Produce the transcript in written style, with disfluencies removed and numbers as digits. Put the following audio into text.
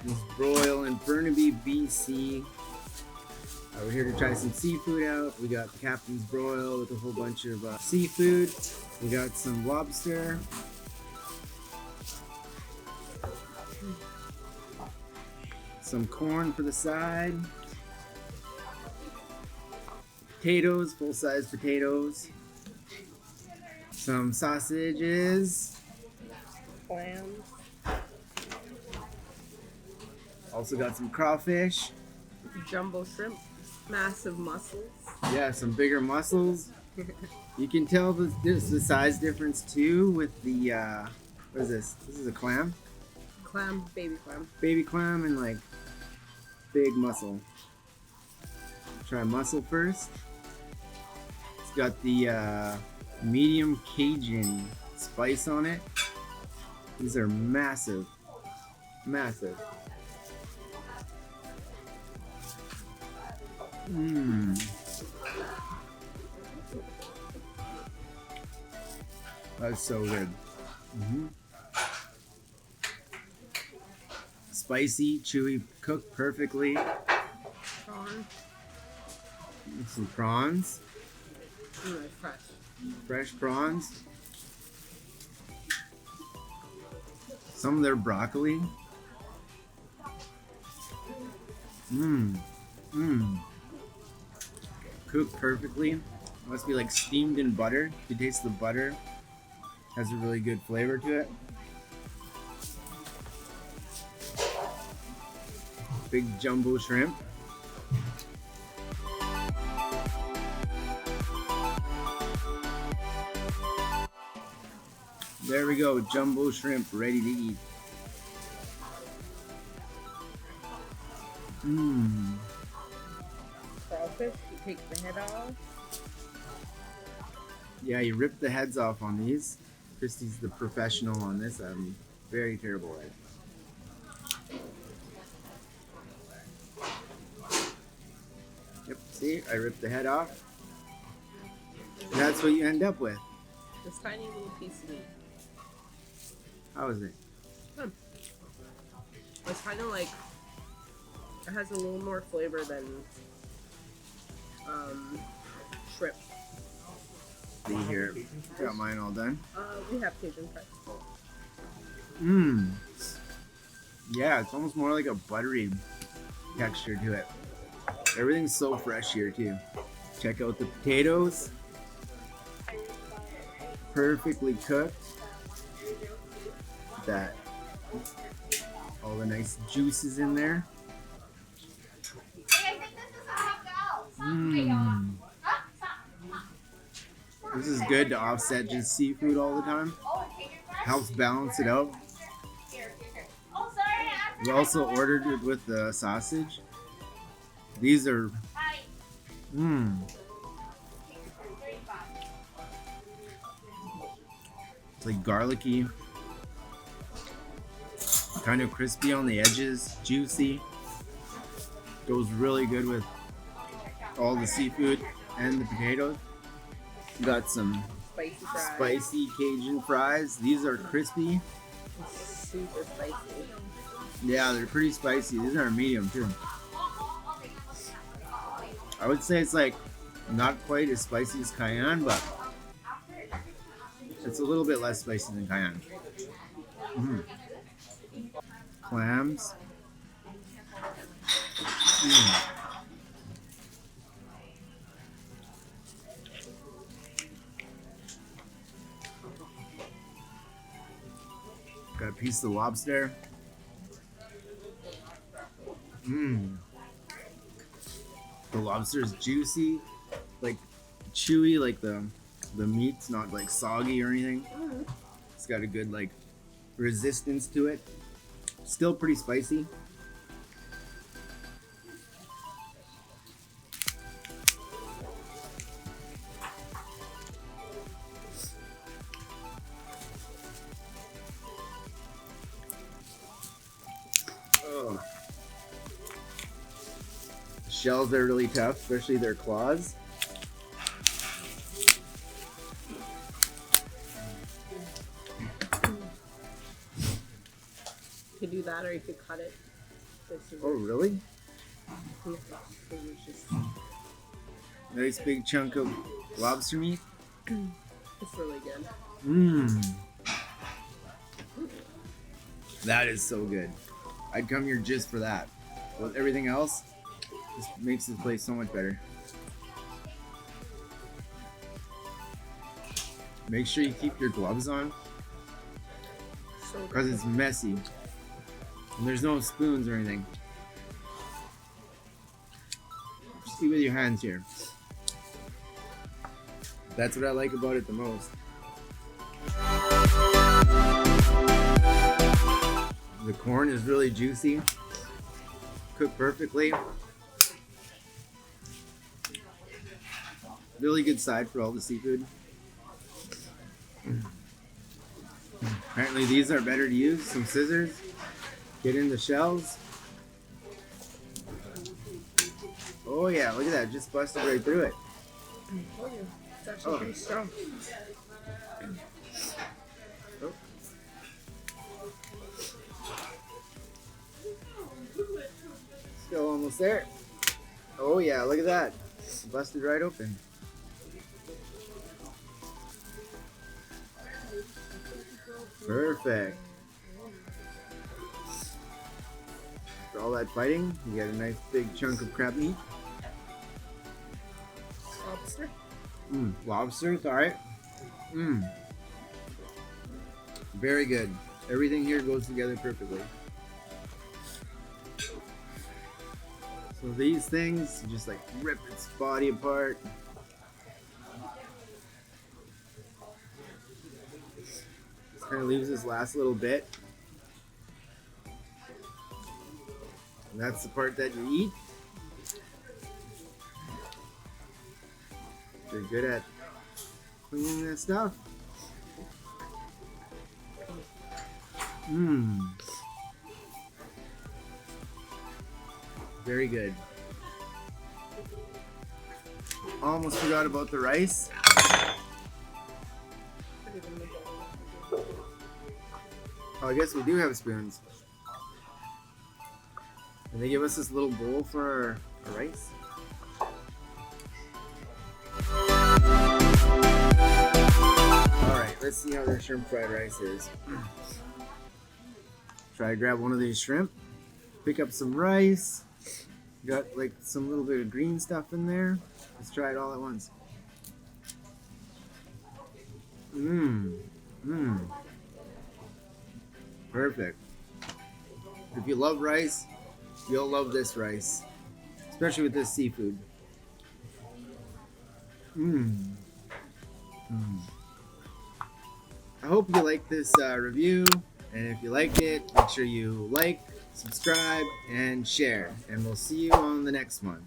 Captains Broil in Burnaby BC. We're here to try some seafood out. We got Captains Broil with a whole bunch of seafood. We got some lobster. Some corn for the side. Potatoes, full-size potatoes. Some sausages. Clams. Also got some crawfish. Jumbo shrimp. Massive mussels. Yeah, some bigger mussels. You can tell the size difference too with the, what is this? This is a clam? Clam, baby clam. Baby clam and like big mussel. Try mussel first. It's got the medium Cajun spice on it. These are massive. Massive. Mmm. That's so good. Spicy, chewy, cooked perfectly. Prawn. Some prawns. Fresh. Fresh prawns. Some of their broccoli. Cooked perfectly. Must be like steamed in butter. You taste the butter. Has a really good flavor to it. Big jumbo shrimp. There we go, jumbo shrimp ready to eat. Crawfish, you take the head off. Yeah, you rip the heads off on these. Christy's the professional on this. I'm very terrible at it. Yep, see, I ripped the head off. And that's what you end up with. This tiny little piece of meat. How is it? It's kind of like, it has a little more flavor than shrimp. See here, got mine all done. We have Cajun fries. Yeah, it's almost more like a buttery texture to it. Everything's so fresh here too. Check out the potatoes. Perfectly cooked. That all the nice juices in there. This is good to offset just seafood all the time. Helps balance it out. We also ordered it with the sausage. These are it's like garlicky, kind of crispy on the edges, juicy. Goes really good with all the seafood and the potatoes. Got some spicy Cajun fries. These are crispy. Super spicy. Yeah, they're pretty spicy. These are medium too. I would say it's like not quite as spicy as cayenne, but it's a little bit less spicy than cayenne. Clams. Got a piece of lobster. The lobster is juicy, like chewy, like the meat's not like soggy or anything. It's got a good like resistance to it. Still pretty spicy. Shells are really tough, especially their claws. You could do that, or you could cut it. so super. Oh, really? Yeah, it's delicious. Nice big chunk of lobster meat. It's really good. Mmm. That is so good. I'd come here just for that. With everything else, this makes this place so much better. Make sure you keep your gloves on So good. because it's messy. And there's no spoons or anything. Just eat with your hands here. That's what I like about it the most. The corn is really juicy, cooked perfectly. Really good side for all the seafood. Apparently these are better to use. Some scissors. Get in the shells. Oh yeah, look at that. Just busted right through it. Oh, yeah. It's actually pretty strong. Oh. Still almost there. Oh yeah, look at that. Busted right open. Perfect. For all that fighting, you get a nice big chunk of crab meat. Lobster. Lobster, it's alright. Very good. Everything here goes together perfectly. So these things just like rip its body apart. Just kind of leaves this last little bit. And that's the part that you eat. They're good at cleaning that stuff. Very good. Almost forgot about the rice. Oh, I guess we do have spoons. And they give us this little bowl for our rice. Alright, let's see how their shrimp fried rice is. Try to grab one of these shrimp, pick up some rice, got like some little bit of green stuff in there. Let's try it all at once. Perfect. If you love rice, you'll love this rice, especially with this seafood. I hope you like this review, and if you like it, make sure you like, subscribe, and share, and we'll see you on the next one.